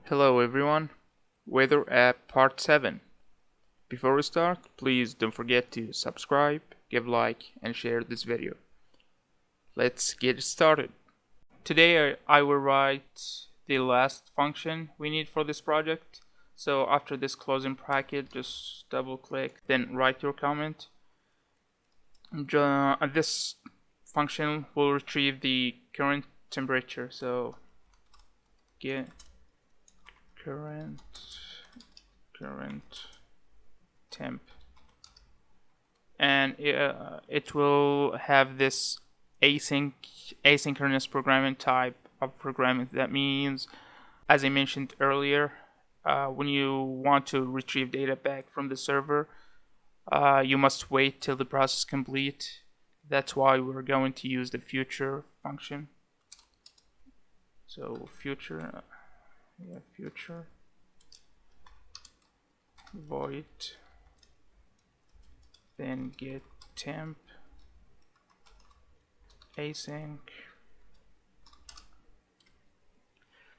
Hello everyone, we're at part 7. Before we start, please don't forget to subscribe, give like and share this video. Let's get started. Today I will write the last function we need for this project. So after this closing bracket, just double click, then write your comment. This function will retrieve the current temperature, so get current temp, and it will have this asynchronous programming type of programming. That means, as I mentioned earlier, when you want to retrieve data back from the server, you must wait till the process complete. That's why we're going to use the future function. So future void, then get temp async.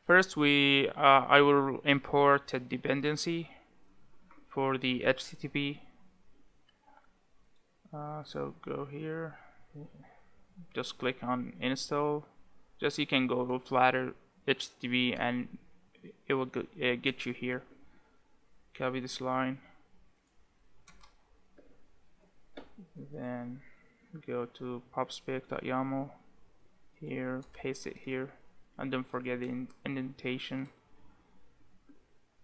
First I will import a dependency for the HTTP. So go here, just click on install. You can go to Flutter HTTP and it will get you here. Copy this line, then go to pubspec.yaml here, paste it here, and don't forget the indentation.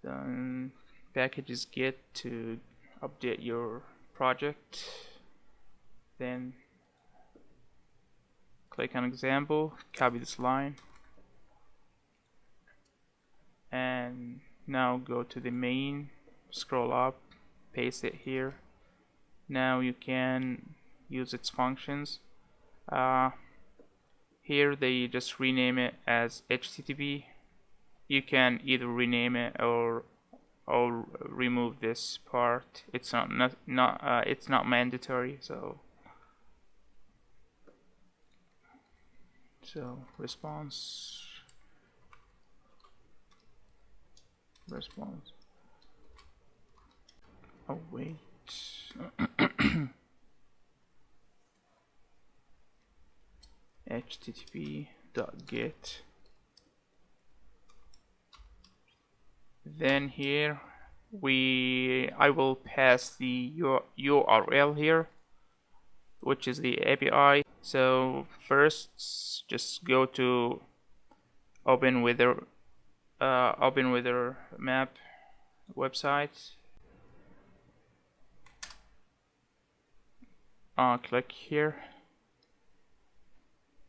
Then packages git to update your project, then click on example, copy this line, and now go to the main, scroll up, paste it here. Now you can use its functions. Here they just rename it as HTTP. You can either rename it or remove this part. It's not mandatory. So response. Oh wait. http.get. Then here I will pass the URL here, which is the API. So first, just go to open wither map website. Click here,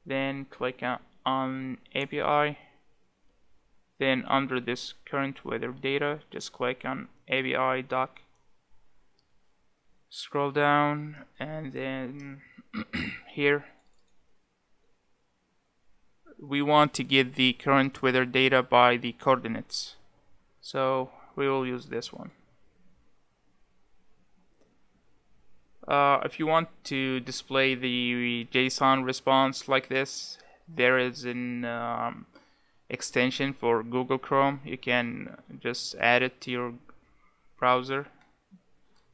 then click on API. Then under this current weather data, just click on API doc. Scroll down, and then here we want to get the current weather data by the coordinates. So we will use this one. If you want to display the JSON response like this, there is an extension for Google Chrome. You can just add it to your browser,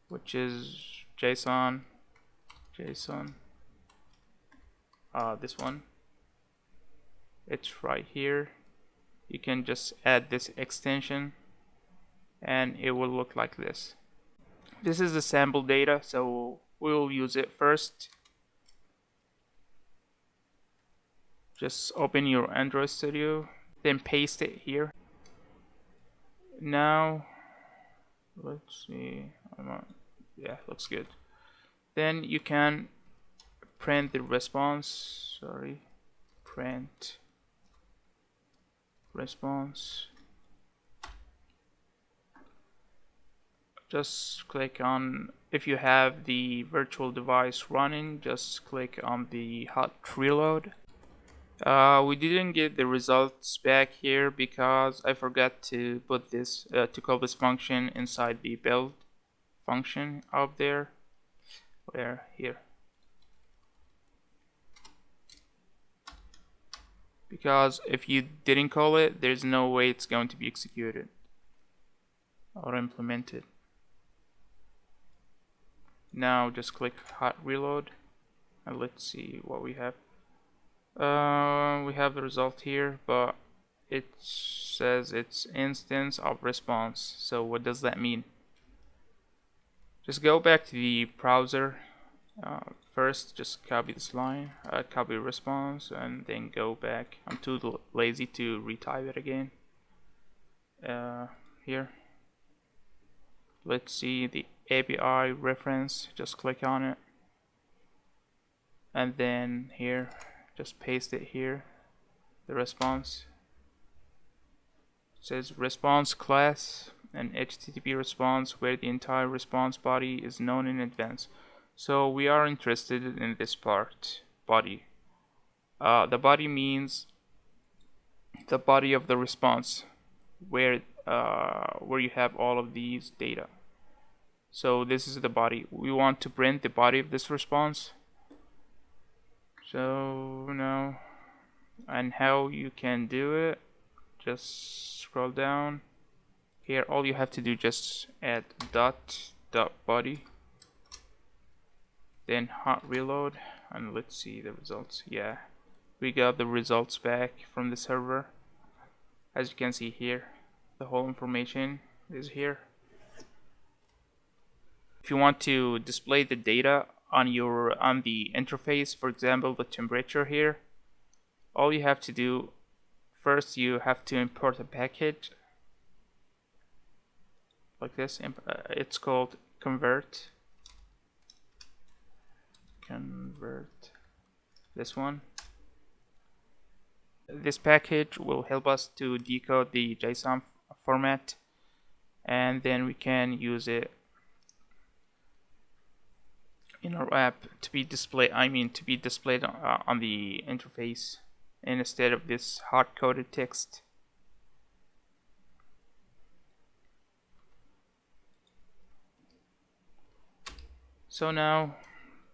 which is JSON. This one. It's right here. You can just add this extension, and it will look like this. This is the sample data, so we'll use it first. Just open your Android Studio, then paste it here. Now, let's see. Yeah, looks good. Then you can print the response. Print response. Just click on, if you have the virtual device running, just click on the hot reload. We didn't get the results back here because I forgot to put this to call this function inside the build function up there. Where? Here. because if you didn't call it, there's no way it's going to be executed or implemented. Now just click hot reload and let's see what we have. We have the result here, but it says it's instance of response. So what does that mean? Just go back to the browser. First, just copy this line, copy response, and then go back. I'm too lazy to retype it again. Here. Let's see the API reference. Just click on it. And then here, just paste it here. The response. It says response class and HTTP response where the entire response body is known in advance. So we are interested in this part, body. The body means the body of the response, where you have all of these data. So this is the body. We want to print the body of this response. So now, and how you can do it, just scroll down. Here all you have to do, just add dot body, then hot reload, and let's see the results. Yeah, we got the results back from the server. As you can see here, the whole information is here. If you want to display the data on the interface, for example the temperature here, all you have to do, first you have to import a package like this. It's called convert. This one. This package will help us to decode the JSON format, and then we can use it in our app to be displayed. To be displayed on the interface instead of this hard-coded text. So now,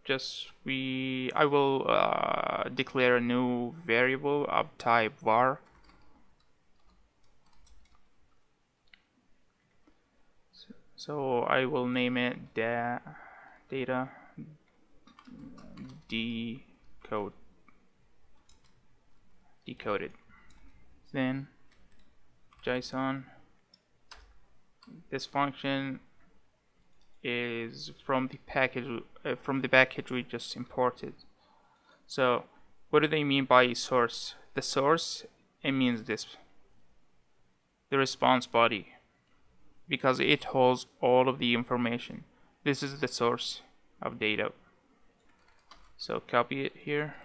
I will declare a new variable of type var. So I will name it data decoded. Then JSON. This function is from the package we just imported. So what do they mean by source? The source, it means this, the response body, because it holds all of the information. This is the source of data. So copy it here.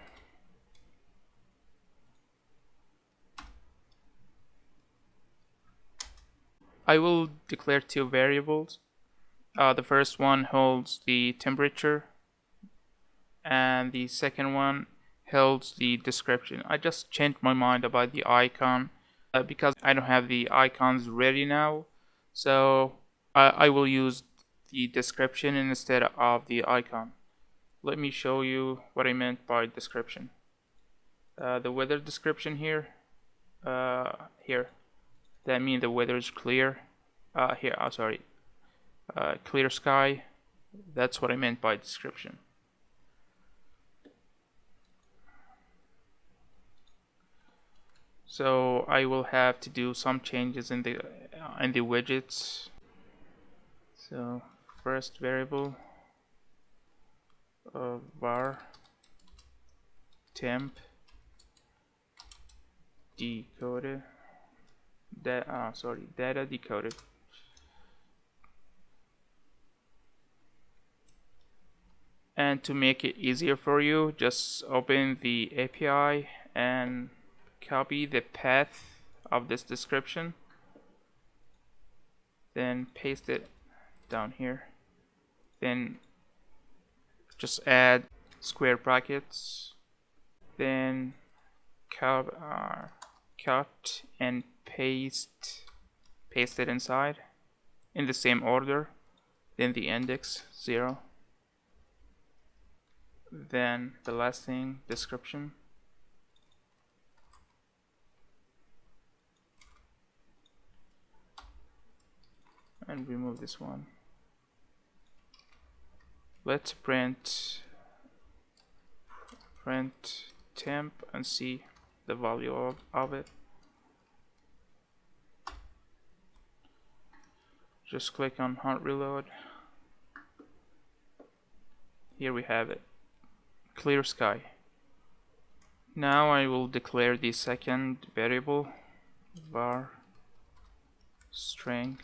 I will declare two variables. The first one holds the temperature, and the second one holds the description. I just changed my mind about the icon because I don't have the icons ready now, so I will use the description instead of the icon. Let me show you what I meant by description. The weather description here, that means the weather is clear. Clear sky. That's what I meant by description. So I will have to do some changes in the widgets. So first variable var temp decoded data decoded. And to make it easier for you, just open the API and copy the path of this description, then paste it down here, then just add square brackets, then cut and paste it inside in the same order, then the index 0, then the last thing, description, and remove this one. Let's print temp and see the value of it. Just click on hot reload. Here we have it. Clear sky. Now I will declare the second variable, var string.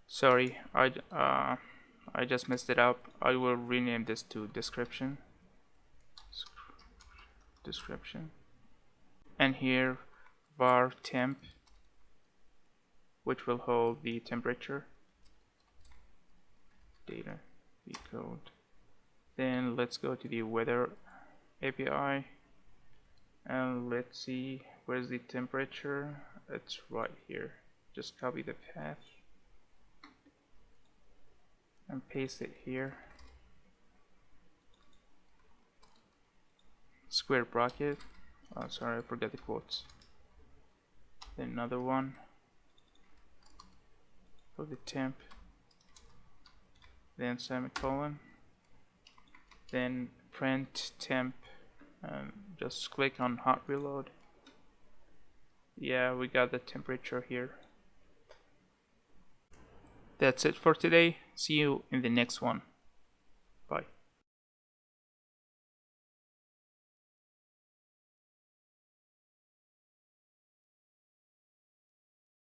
Sorry, I just messed it up. I will rename this to description. And here var temp, which will hold the temperature. Data code. Then let's go to the weather API and let's see where's the temperature. It's right here. Just copy the path and paste it here. Square bracket. Oh, sorry, I forgot the quotes. Then another one for the temp. Then semicolon. Then print temp. Just click on hot reload. Yeah, we got the temperature here. That's it for today. See you in the next one.